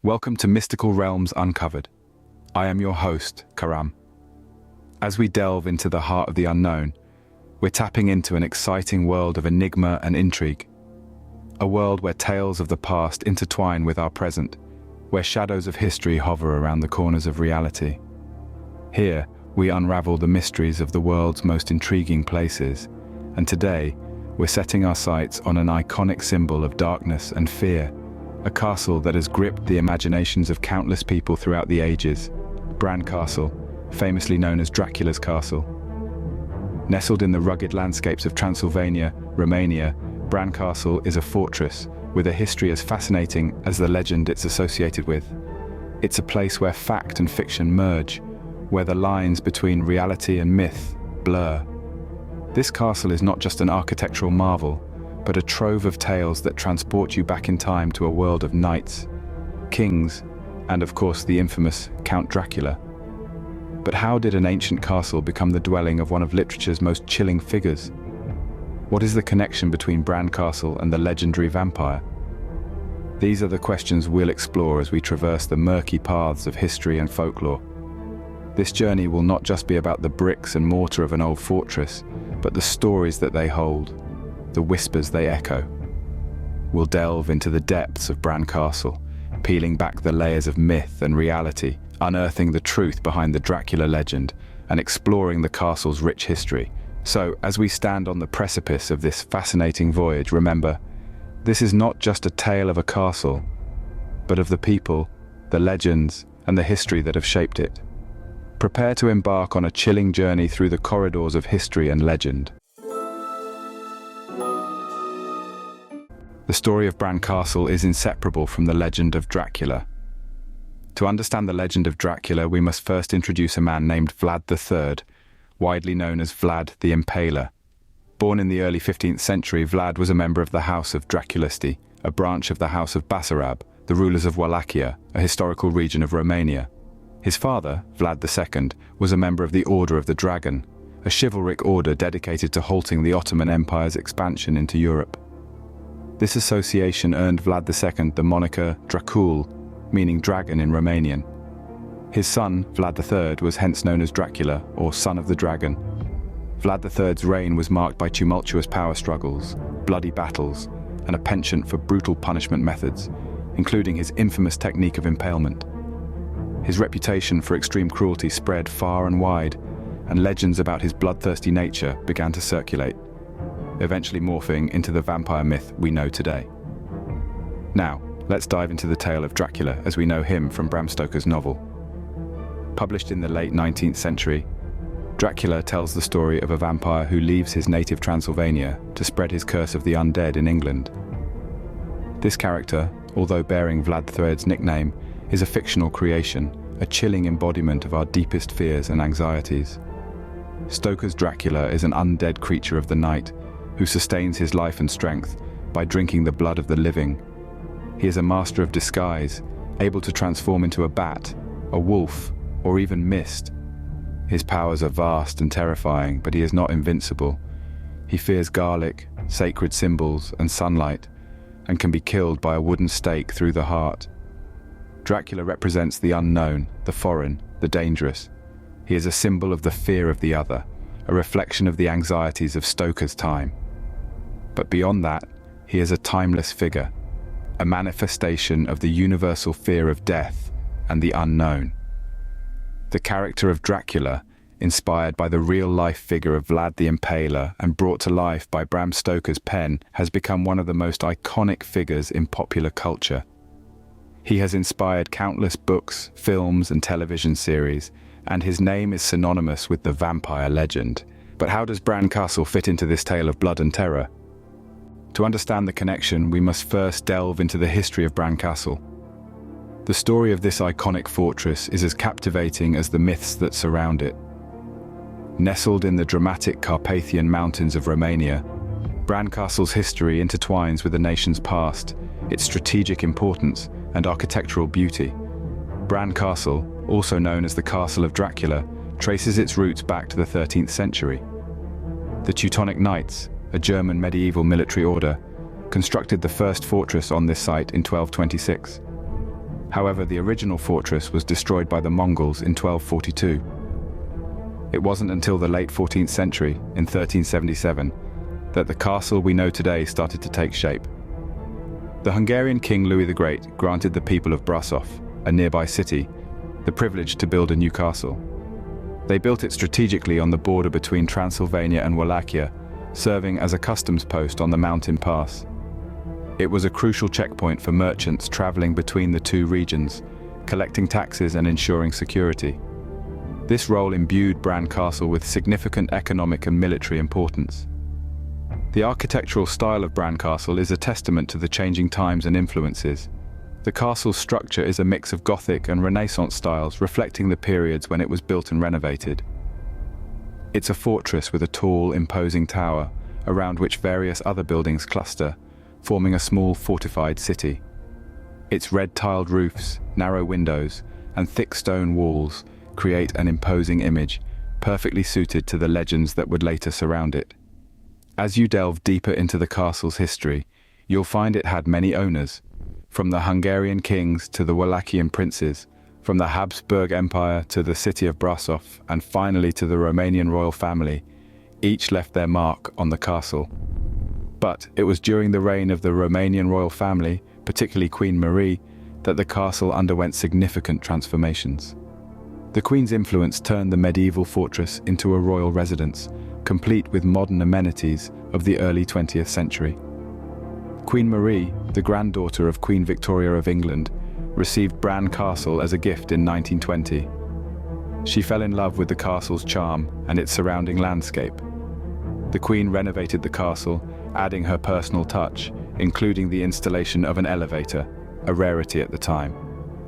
Welcome to Mystical Realms Uncovered. I am your host, Karam. As we delve into the heart of the unknown, we're tapping into an exciting world of enigma and intrigue. A world where tales of the past intertwine with our present, where shadows of history hover around the corners of reality. Here, we unravel the mysteries of the world's most intriguing places, and today, we're setting our sights on an iconic symbol of darkness and fear, a castle that has gripped the imaginations of countless people throughout the ages, Bran Castle, famously known as Dracula's castle. Nestled in the rugged landscapes of Transylvania, Romania, Bran Castle is a fortress with a history as fascinating as the legend it's associated with. It's a place where fact and fiction merge, where the lines between reality and myth blur. This castle is not just an architectural marvel, but a trove of tales that transport you back in time to a world of knights, kings, and of course the infamous Count Dracula. But how did an ancient castle become the dwelling of one of literature's most chilling figures? What is the connection between Bran Castle and the legendary vampire? These are the questions we'll explore as we traverse the murky paths of history and folklore. This journey will not just be about the bricks and mortar of an old fortress, but the stories that they hold, the whispers they echo. We'll delve into the depths of Bran Castle, peeling back the layers of myth and reality, unearthing the truth behind the Dracula legend, and exploring the castle's rich history. So, as we stand on the precipice of this fascinating voyage, remember, this is not just a tale of a castle, but of the people, the legends, and the history that have shaped it. Prepare to embark on a chilling journey through the corridors of history and legend. The story of Bran Castle is inseparable from the legend of Dracula. To understand the legend of Dracula, we must first introduce a man named Vlad III, widely known as Vlad the Impaler. Born in the early 15th century, Vlad was a member of the House of Draculisti, a branch of the House of Basarab, the rulers of Wallachia, a historical region of Romania. His father, Vlad II, was a member of the Order of the Dragon, a chivalric order dedicated to halting the Ottoman Empire's expansion into Europe. This association earned Vlad II the moniker Dracul, meaning dragon in Romanian. His son, Vlad III, was hence known as Dracula, or Son of the Dragon. Vlad III's reign was marked by tumultuous power struggles, bloody battles, and a penchant for brutal punishment methods, including his infamous technique of impalement. His reputation for extreme cruelty spread far and wide, and legends about his bloodthirsty nature began to circulate, eventually morphing into the vampire myth we know today. Now, let's dive into the tale of Dracula as we know him from Bram Stoker's novel. Published in the late 19th century, Dracula tells the story of a vampire who leaves his native Transylvania to spread his curse of the undead in England. This character, although bearing Vlad III's nickname, is a fictional creation, a chilling embodiment of our deepest fears and anxieties. Stoker's Dracula is an undead creature of the night who sustains his life and strength by drinking the blood of the living. He is a master of disguise, able to transform into a bat, a wolf, or even mist. His powers are vast and terrifying, but he is not invincible. He fears garlic, sacred symbols, and sunlight, and can be killed by a wooden stake through the heart. Dracula represents the unknown, the foreign, the dangerous. He is a symbol of the fear of the other, a reflection of the anxieties of Stoker's time. But beyond that, he is a timeless figure, a manifestation of the universal fear of death and the unknown. The character of Dracula, inspired by the real-life figure of Vlad the Impaler and brought to life by Bram Stoker's pen, has become one of the most iconic figures in popular culture. He has inspired countless books, films, and television series, and his name is synonymous with the vampire legend. But how does Bran Castle fit into this tale of blood and terror? To understand the connection, we must first delve into the history of Bran Castle. The story of this iconic fortress is as captivating as the myths that surround it. Nestled in the dramatic Carpathian mountains of Romania, Bran Castle's history intertwines with the nation's past, its strategic importance, and architectural beauty. Bran Castle, also known as the Castle of Dracula, traces its roots back to the 13th century. The Teutonic Knights, a German medieval military order, constructed the first fortress on this site in 1226. However, the original fortress was destroyed by the Mongols in 1242. It wasn't until the late 14th century, in 1377, that the castle we know today started to take shape. The Hungarian king Louis the Great granted the people of Brasov, a nearby city, the privilege to build a new castle. They built it strategically on the border between Transylvania and Wallachia, serving as a customs post on the mountain pass. It was a crucial checkpoint for merchants traveling between the two regions, collecting taxes and ensuring security. This role imbued Bran Castle with significant economic and military importance. The architectural style of Bran Castle is a testament to the changing times and influences. The castle's structure is a mix of Gothic and Renaissance styles, reflecting the periods when it was built and renovated. It's a fortress with a tall, imposing tower, around which various other buildings cluster, forming a small fortified city. Its red-tiled roofs, narrow windows, and thick stone walls create an imposing image, perfectly suited to the legends that would later surround it. As you delve deeper into the castle's history, you'll find it had many owners, from the Hungarian kings to the Wallachian princes, from the Habsburg Empire to the city of Brasov, and finally to the Romanian royal family. Each left their mark on the castle. But it was during the reign of the Romanian royal family, particularly Queen Marie, that the castle underwent significant transformations. The Queen's influence turned the medieval fortress into a royal residence, complete with modern amenities of the early 20th century. Queen Marie, the granddaughter of Queen Victoria of England, received Bran Castle as a gift in 1920. She fell in love with the castle's charm and its surrounding landscape. The Queen renovated the castle, adding her personal touch, including the installation of an elevator, a rarity at the time.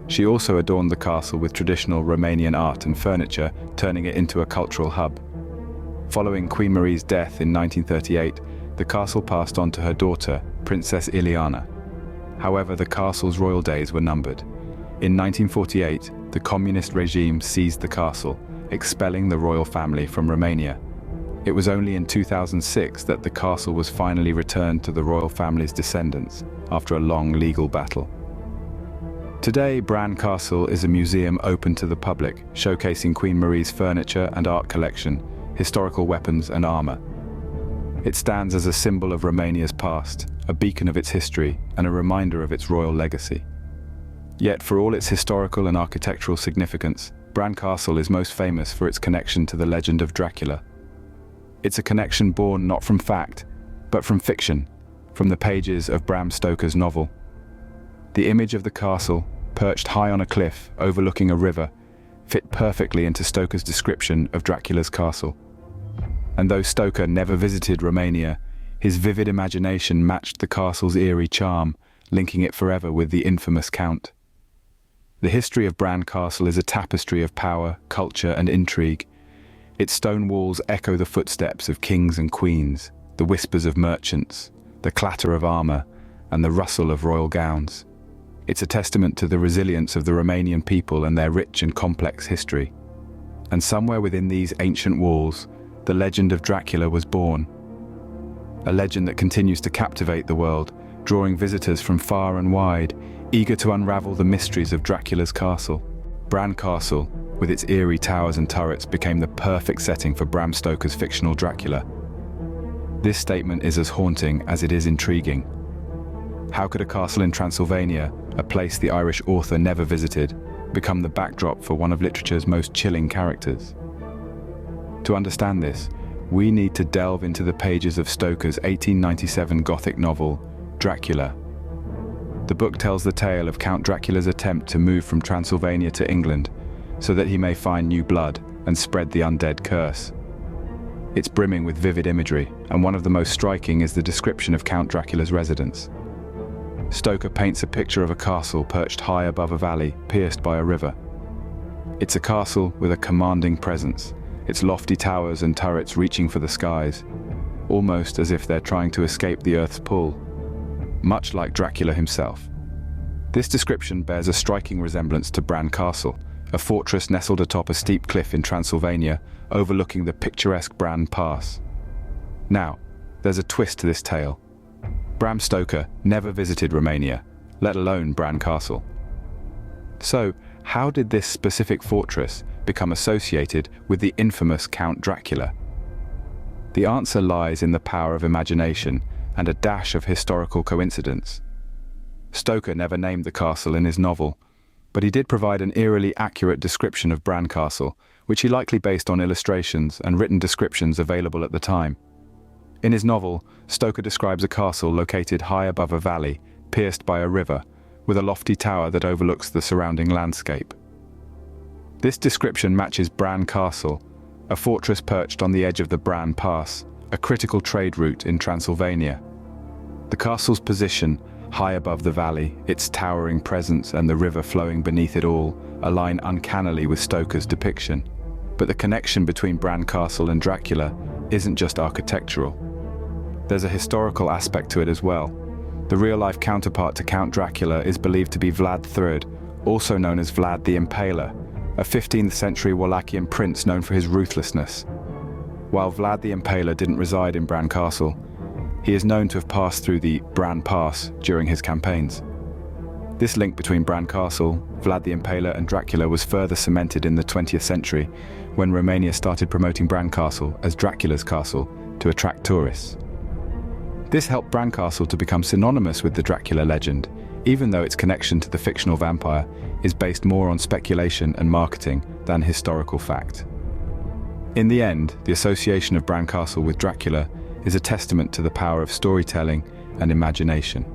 She also adorned the castle with traditional Romanian art and furniture, turning it into a cultural hub. Following Queen Marie's death in 1938, the castle passed on to her daughter, Princess Ileana. However, the castle's royal days were numbered. In 1948, the communist regime seized the castle, expelling the royal family from Romania. It was only in 2006 that the castle was finally returned to the royal family's descendants, after a long legal battle. Today, Bran Castle is a museum open to the public, showcasing Queen Marie's furniture and art collection, historical weapons and armor. It stands as a symbol of Romania's past, a beacon of its history, and a reminder of its royal legacy. Yet, for all its historical and architectural significance, Bran Castle is most famous for its connection to the legend of Dracula. It's a connection born not from fact, but from fiction, from the pages of Bram Stoker's novel. The image of the castle, perched high on a cliff overlooking a river, fit perfectly into Stoker's description of Dracula's castle. And though Stoker never visited Romania, his vivid imagination matched the castle's eerie charm, linking it forever with the infamous Count. The history of Bran Castle is a tapestry of power, culture, and intrigue. Its stone walls echo the footsteps of kings and queens, the whispers of merchants, the clatter of armor, and the rustle of royal gowns. It's a testament to the resilience of the Romanian people and their rich and complex history. And somewhere within these ancient walls, the legend of Dracula was born. A legend that continues to captivate the world, drawing visitors from far and wide, eager to unravel the mysteries of Dracula's castle. Bran Castle, with its eerie towers and turrets, became the perfect setting for Bram Stoker's fictional Dracula. This statement is as haunting as it is intriguing. How could a castle in Transylvania, a place the Irish author never visited, become the backdrop for one of literature's most chilling characters? To understand this, we need to delve into the pages of Stoker's 1897 Gothic novel, Dracula. The book tells the tale of Count Dracula's attempt to move from Transylvania to England so that he may find new blood and spread the undead curse. It's brimming with vivid imagery, and one of the most striking is the description of Count Dracula's residence. Stoker paints a picture of a castle perched high above a valley, pierced by a river. It's a castle with a commanding presence, its lofty towers and turrets reaching for the skies, almost as if they're trying to escape the earth's pull, much like Dracula himself. This description bears a striking resemblance to Bran Castle, a fortress nestled atop a steep cliff in Transylvania, overlooking the picturesque Bran Pass. Now, there's a twist to this tale. Bram Stoker never visited Romania, let alone Bran Castle. So, how did this specific fortress become associated with the infamous Count Dracula? The answer lies in the power of imagination and a dash of historical coincidence. Stoker never named the castle in his novel, but he did provide an eerily accurate description of Bran Castle, which he likely based on illustrations and written descriptions available at the time. In his novel, Stoker describes a castle located high above a valley, pierced by a river, with a lofty tower that overlooks the surrounding landscape. This description matches Bran Castle, a fortress perched on the edge of the Bran Pass, a critical trade route in Transylvania. The castle's position, high above the valley, its towering presence and the river flowing beneath it all, align uncannily with Stoker's depiction. But the connection between Bran Castle and Dracula isn't just architectural. There's a historical aspect to it as well. The real-life counterpart to Count Dracula is believed to be Vlad III, also known as Vlad the Impaler, a 15th century Wallachian prince known for his ruthlessness. While Vlad the Impaler didn't reside in Bran Castle, he is known to have passed through the Bran Pass during his campaigns. This link between Bran Castle, Vlad the Impaler and Dracula was further cemented in the 20th century when Romania started promoting Bran Castle as Dracula's castle to attract tourists. This helped Bran Castle to become synonymous with the Dracula legend, even though its connection to the fictional vampire is based more on speculation and marketing than historical fact. In the end, the association of Bran Castle with Dracula is a testament to the power of storytelling and imagination.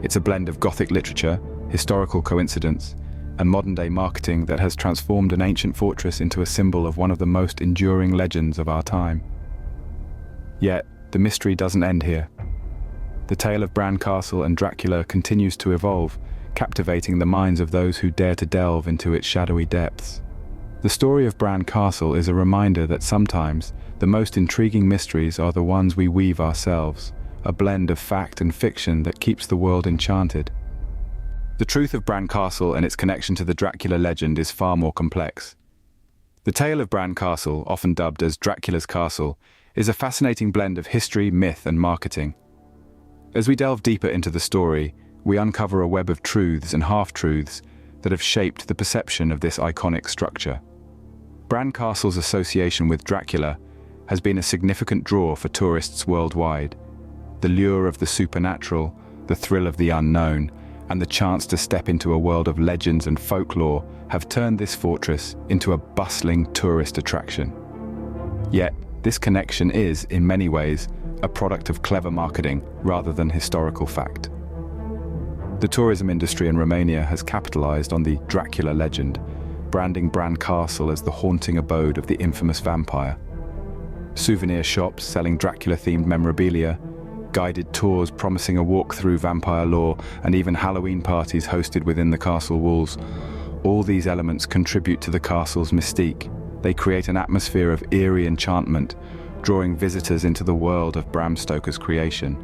It's a blend of Gothic literature, historical coincidence, and modern-day marketing that has transformed an ancient fortress into a symbol of one of the most enduring legends of our time. Yet, the mystery doesn't end here. The tale of Bran Castle and Dracula continues to evolve, captivating the minds of those who dare to delve into its shadowy depths. The story of Bran Castle is a reminder that sometimes the most intriguing mysteries are the ones we weave ourselves, a blend of fact and fiction that keeps the world enchanted. The truth of Bran Castle and its connection to the Dracula legend is far more complex. The tale of Bran Castle, often dubbed as Dracula's Castle, is a fascinating blend of history, myth, and marketing. As we delve deeper into the story, we uncover a web of truths and half-truths that have shaped the perception of this iconic structure. Bran Castle's association with Dracula has been a significant draw for tourists worldwide. The lure of the supernatural, the thrill of the unknown, and the chance to step into a world of legends and folklore have turned this fortress into a bustling tourist attraction. Yet, this connection is, in many ways, a product of clever marketing rather than historical fact. The tourism industry in Romania has capitalized on the Dracula legend, branding Bran Castle as the haunting abode of the infamous vampire. Souvenir shops selling Dracula-themed memorabilia, guided tours promising a walk through vampire lore, and even Halloween parties hosted within the castle walls. All these elements contribute to the castle's mystique. They create an atmosphere of eerie enchantment, drawing visitors into the world of Bram Stoker's creation.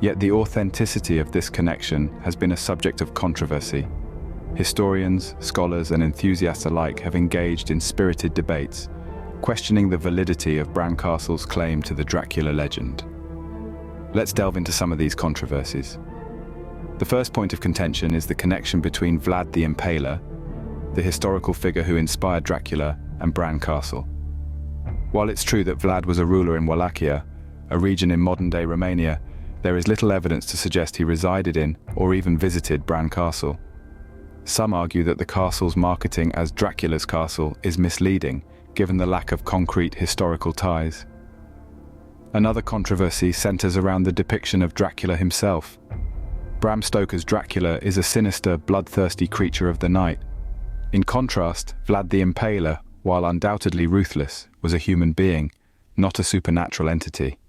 Yet the authenticity of this connection has been a subject of controversy. Historians, scholars, and enthusiasts alike have engaged in spirited debates, questioning the validity of Bran Castle's claim to the Dracula legend. Let's delve into some of these controversies. The first point of contention is the connection between Vlad the Impaler, the historical figure who inspired Dracula, and Bran Castle. While it's true that Vlad was a ruler in Wallachia, a region in modern-day Romania, there is little evidence to suggest he resided in or even visited Bran Castle. Some argue that the castle's marketing as Dracula's castle is misleading, given the lack of concrete historical ties. Another controversy centers around the depiction of Dracula himself. Bram Stoker's Dracula is a sinister, bloodthirsty creature of the night. In contrast, Vlad the Impaler, while undoubtedly ruthless, was a human being, not a supernatural entity.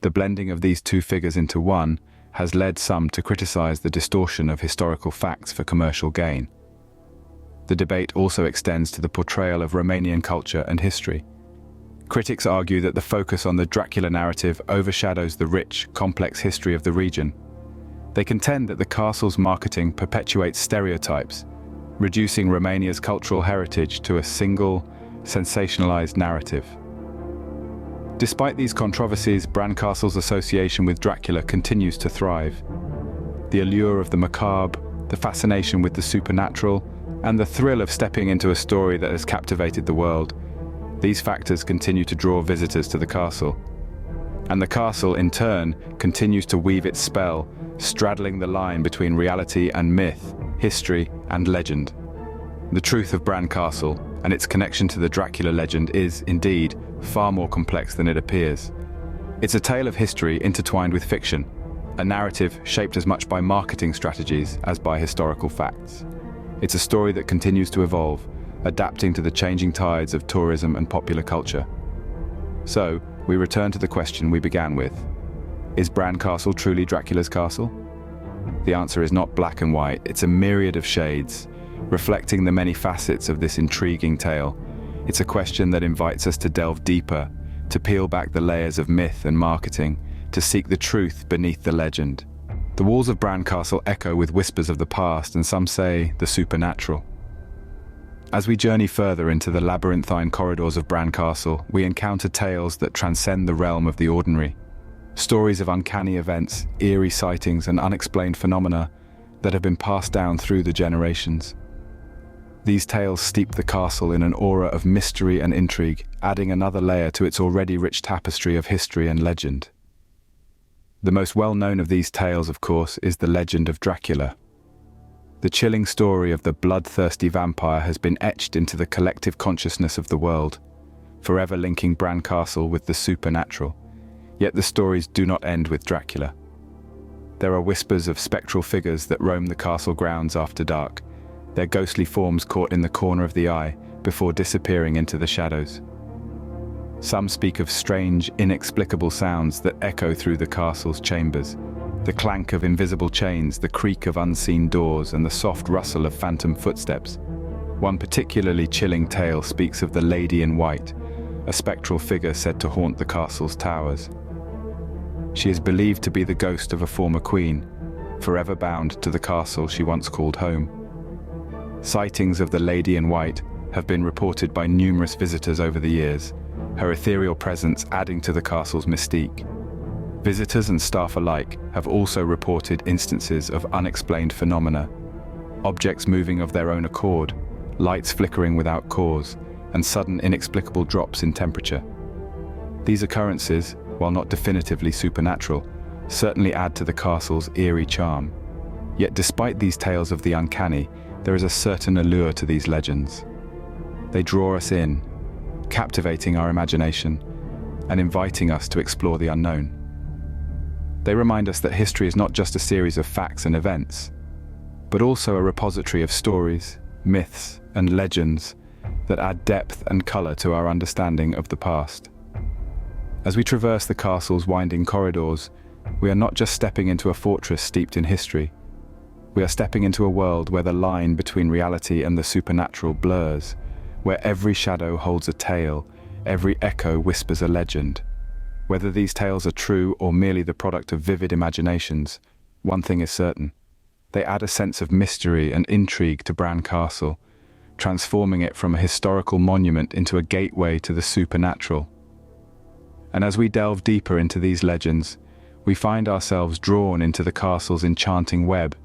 The blending of these two figures into one has led some to criticize the distortion of historical facts for commercial gain. The debate also extends to the portrayal of Romanian culture and history. Critics argue that the focus on the Dracula narrative overshadows the rich, complex history of the region. They contend that the castle's marketing perpetuates stereotypes, reducing Romania's cultural heritage to a single, sensationalized narrative. Despite these controversies, Bran Castle's association with Dracula continues to thrive. The allure of the macabre, the fascination with the supernatural, and the thrill of stepping into a story that has captivated the world, these factors continue to draw visitors to the castle. And the castle, in turn, continues to weave its spell, straddling the line between reality and myth, history and legend. The truth of Bran Castle and its connection to the Dracula legend is, indeed, far more complex than it appears. It's a tale of history intertwined with fiction, a narrative shaped as much by marketing strategies as by historical facts. It's a story that continues to evolve, adapting to the changing tides of tourism and popular culture. So, we return to the question we began with. Is Bran Castle truly Dracula's castle? The answer is not black and white, it's a myriad of shades, reflecting the many facets of this intriguing tale. It's a question that invites us to delve deeper, to peel back the layers of myth and marketing, to seek the truth beneath the legend. The walls of Bran Castle echo with whispers of the past, and some say the supernatural. As we journey further into the labyrinthine corridors of Bran Castle, we encounter tales that transcend the realm of the ordinary. Stories of uncanny events, eerie sightings, and unexplained phenomena that have been passed down through the generations. These tales steep the castle in an aura of mystery and intrigue, adding another layer to its already rich tapestry of history and legend. The most well-known of these tales, of course, is the legend of Dracula. The chilling story of the bloodthirsty vampire has been etched into the collective consciousness of the world, forever linking Bran Castle with the supernatural. Yet the stories do not end with Dracula. There are whispers of spectral figures that roam the castle grounds after dark, their ghostly forms caught in the corner of the eye before disappearing into the shadows. Some speak of strange, inexplicable sounds that echo through the castle's chambers. The clank of invisible chains, the creak of unseen doors, and the soft rustle of phantom footsteps. One particularly chilling tale speaks of the Lady in White, a spectral figure said to haunt the castle's towers. She is believed to be the ghost of a former queen, forever bound to the castle she once called home. Sightings of the Lady in White have been reported by numerous visitors over the years, her ethereal presence adding to the castle's mystique. Visitors and staff alike have also reported instances of unexplained phenomena, objects moving of their own accord, lights flickering without cause, and sudden inexplicable drops in temperature. These occurrences, while not definitively supernatural, certainly add to the castle's eerie charm. Yet despite these tales of the uncanny, there is a certain allure to these legends. They draw us in, captivating our imagination and inviting us to explore the unknown. They remind us that history is not just a series of facts and events, but also a repository of stories, myths, and legends that add depth and color to our understanding of the past. As we traverse the castle's winding corridors, we are not just stepping into a fortress steeped in history. We are stepping into a world where the line between reality and the supernatural blurs, where every shadow holds a tale, every echo whispers a legend. Whether these tales are true or merely the product of vivid imaginations, one thing is certain. They add a sense of mystery and intrigue to Bran Castle, transforming it from a historical monument into a gateway to the supernatural. And as we delve deeper into these legends, we find ourselves drawn into the castle's enchanting web,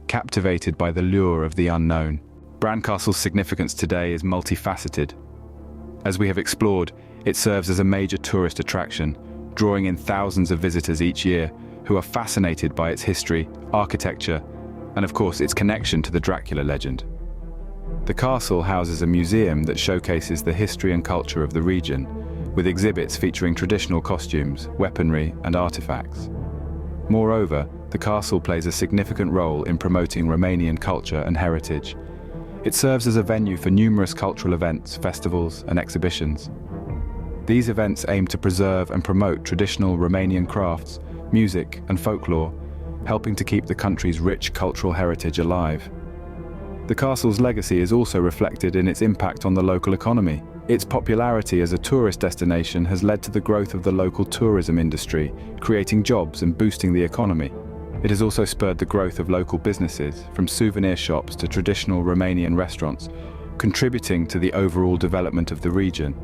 captivated by the lure of the unknown. Bran Castle's significance today is multifaceted. As we have explored, it serves as a major tourist attraction, drawing in thousands of visitors each year who are fascinated by its history, architecture, and of course its connection to the Dracula legend. The castle houses a museum that showcases the history and culture of the region, with exhibits featuring traditional costumes, weaponry, and artifacts. Moreover, the castle plays a significant role in promoting Romanian culture and heritage. It serves as a venue for numerous cultural events, festivals, and exhibitions. These events aim to preserve and promote traditional Romanian crafts, music, and folklore, helping to keep the country's rich cultural heritage alive. The castle's legacy is also reflected in its impact on the local economy. Its popularity as a tourist destination has led to the growth of the local tourism industry, creating jobs and boosting the economy. It has also spurred the growth of local businesses, from souvenir shops to traditional Romanian restaurants, contributing to the overall development of the region.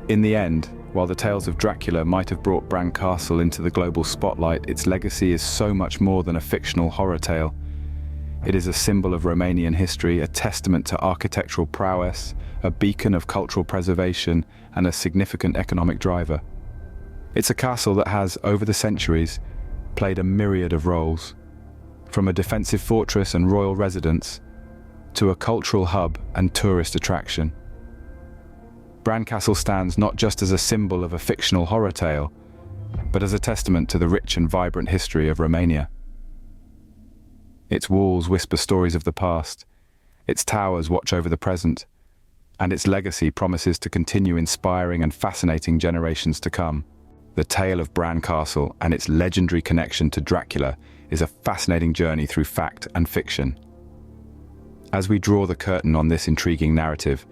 In the end, while the tales of Dracula might have brought Bran Castle into the global spotlight, its legacy is so much more than a fictional horror tale. It is a symbol of Romanian history, a testament to architectural prowess, a beacon of cultural preservation, and a significant economic driver. It's a castle that has, over the centuries, played a myriad of roles, from a defensive fortress and royal residence to a cultural hub and tourist attraction. Bran Castle stands not just as a symbol of a fictional horror tale, but as a testament to the rich and vibrant history of Romania. Its walls whisper stories of the past, its towers watch over the present, and its legacy promises to continue inspiring and fascinating generations to come. The tale of Bran Castle and its legendary connection to Dracula is a fascinating journey through fact and fiction. As we draw the curtain on this intriguing narrative,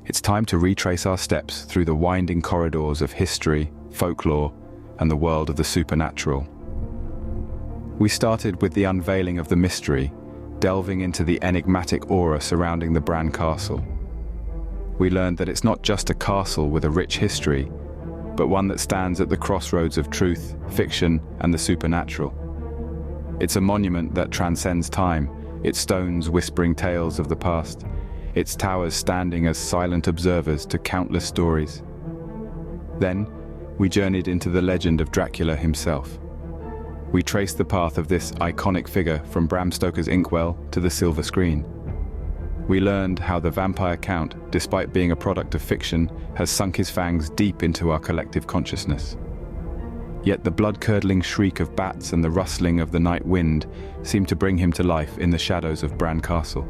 it's time to retrace our steps through the winding corridors of history, folklore, and the world of the supernatural. We started with the unveiling of the mystery, delving into the enigmatic aura surrounding the Bran Castle. We learned that it's not just a castle with a rich history, but one that stands at the crossroads of truth, fiction, and the supernatural. It's a monument that transcends time, its stones whispering tales of the past, its towers standing as silent observers to countless stories. Then, we journeyed into the legend of Dracula himself. We traced the path of this iconic figure from Bram Stoker's inkwell to the silver screen. We learned how the vampire count, despite being a product of fiction, has sunk his fangs deep into our collective consciousness. Yet the blood-curdling shriek of bats and the rustling of the night wind seemed to bring him to life in the shadows of Bran Castle.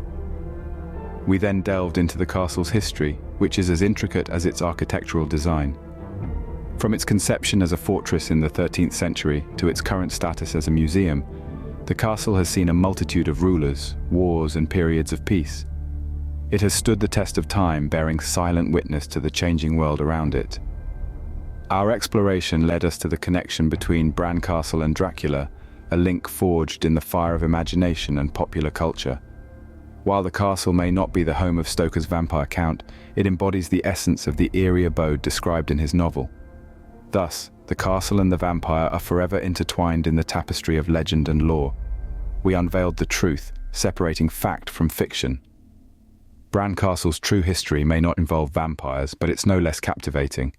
We then delved into the castle's history, which is as intricate as its architectural design. From its conception as a fortress in the 13th century to its current status as a museum, the castle has seen a multitude of rulers, wars, and periods of peace. It has stood the test of time, bearing silent witness to the changing world around it. Our exploration led us to the connection between Bran Castle and Dracula, a link forged in the fire of imagination and popular culture. While the castle may not be the home of Stoker's vampire count, it embodies the essence of the eerie abode described in his novel. Thus, the castle and the vampire are forever intertwined in the tapestry of legend and lore. We unveiled the truth, separating fact from fiction. Bran Castle's true history may not involve vampires, but it's no less captivating.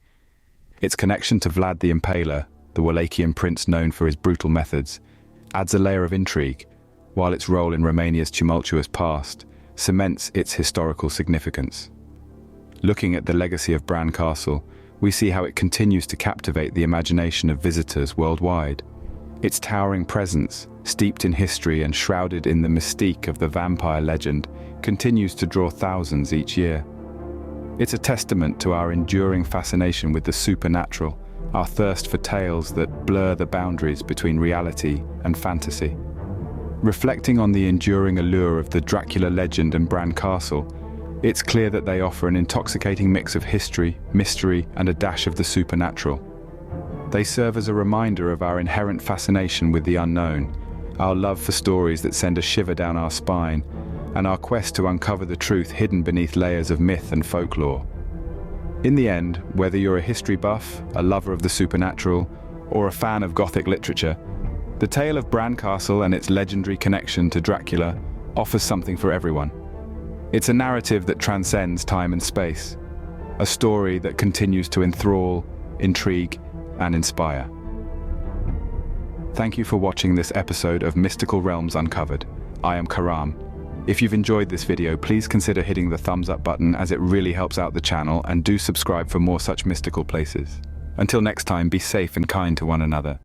Its connection to Vlad the Impaler, the Wallachian prince known for his brutal methods, adds a layer of intrigue, while its role in Romania's tumultuous past cements its historical significance. Looking at the legacy of Bran Castle, we see how it continues to captivate the imagination of visitors worldwide. Its towering presence, steeped in history and shrouded in the mystique of the vampire legend, continues to draw thousands each year. It's a testament to our enduring fascination with the supernatural, our thirst for tales that blur the boundaries between reality and fantasy. Reflecting on the enduring allure of the Dracula legend and Bran Castle, it's clear that they offer an intoxicating mix of history, mystery, and a dash of the supernatural. They serve as a reminder of our inherent fascination with the unknown, our love for stories that send a shiver down our spine, and our quest to uncover the truth hidden beneath layers of myth and folklore. In the end, whether you're a history buff, a lover of the supernatural, or a fan of Gothic literature, the tale of Bran Castle and its legendary connection to Dracula offers something for everyone. It's a narrative that transcends time and space, a story that continues to enthrall, intrigue, and inspire. Thank you for watching this episode of Mystical Realms Uncovered. I am Karam. If you've enjoyed this video, please consider hitting the thumbs up button as it really helps out the channel, and do subscribe for more such mystical places. Until next time, be safe and kind to one another.